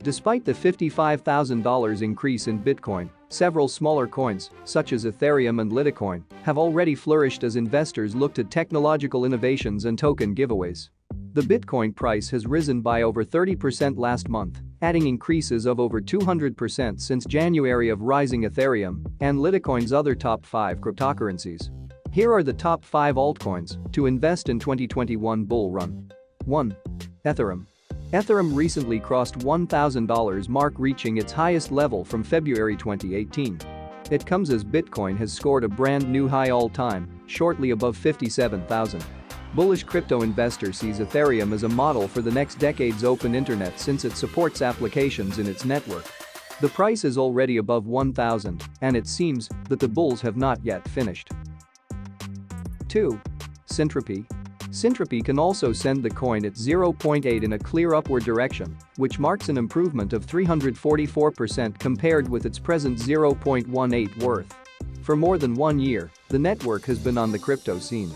Despite the $55,000 increase in Bitcoin, several smaller coins, such as Ethereum and Litecoin, have already flourished as investors looked at technological innovations and token giveaways. The Bitcoin price has risen by over 30% last month, adding increases of over 200% since January of rising Ethereum and Litecoin's other top 5 cryptocurrencies. Here are the top 5 altcoins to invest in 2021 bull run. 1. Ethereum. Ethereum recently crossed $1,000 mark, reaching its highest level from February 2018. It comes as Bitcoin has scored a brand new high all-time, shortly above 57,000. Bullish crypto investor sees Ethereum as a model for the next decade's open internet since it supports applications in its network. The price is already above 1,000, and it seems that the bulls have not yet finished. 2. Syntropy. Syntropy can also send the coin at 0.8 in a clear upward direction, which marks an improvement of 344% compared with its present 0.18 worth. For more than 1 year, the network has been on the crypto scene.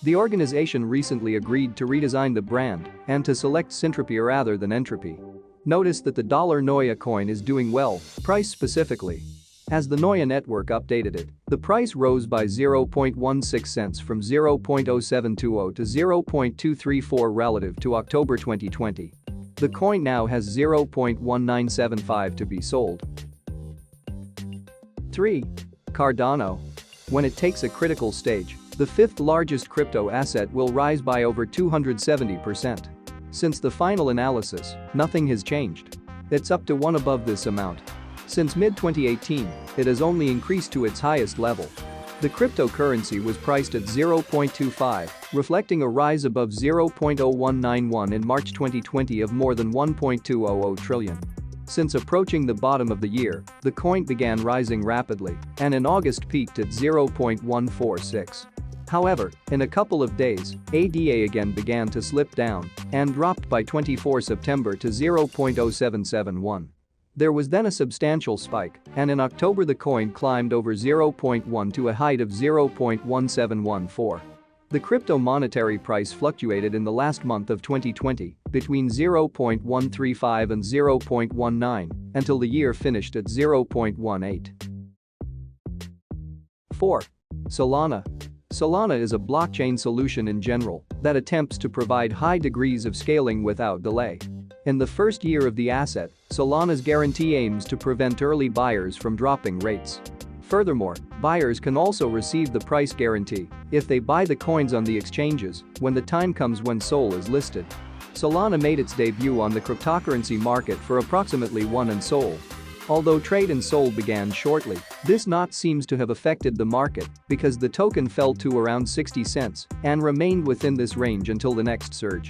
The organization recently agreed to redesign the brand and to select Syntropy rather than Entropy. Notice that the $Noya coin is doing well, price specifically. As the Noya network updated it, the price rose by 0.16 cents from 0.0720 to 0.234 relative to October 2020. The coin now has 0.1975 to be sold. 3. Cardano. When it takes a critical stage, the 5th largest crypto asset will rise by over 270%. Since the final analysis, nothing has changed. It's up to one above this amount. Since mid-2018, it has only increased to its highest level. The cryptocurrency was priced at 0.25, reflecting a rise above 0.0191 in March 2020 of more than 1.200 trillion. Since approaching the bottom of the year, the coin began rising rapidly and in August peaked at 0.146. However, in a couple of days, ADA again began to slip down and dropped by 24 September to 0.0771. There was then a substantial spike, and in October the coin climbed over 0.1 to a height of 0.1714. The crypto monetary price fluctuated in the last month of 2020 between 0.135 and 0.19 until the year finished at 0.18. 4. Solana. Solana is a blockchain solution in general that attempts to provide high degrees of scaling without delay. In the first year of the asset, Solana's guarantee aims to prevent early buyers from dropping rates. Furthermore, buyers can also receive the price guarantee if they buy the coins on the exchanges when the time comes when SOL is listed. Solana made its debut on the cryptocurrency market for approximately 1 in SOL. Although trade in SOL began shortly, this not seems to have affected the market because the token fell to around 60 cents and remained within this range until the next surge.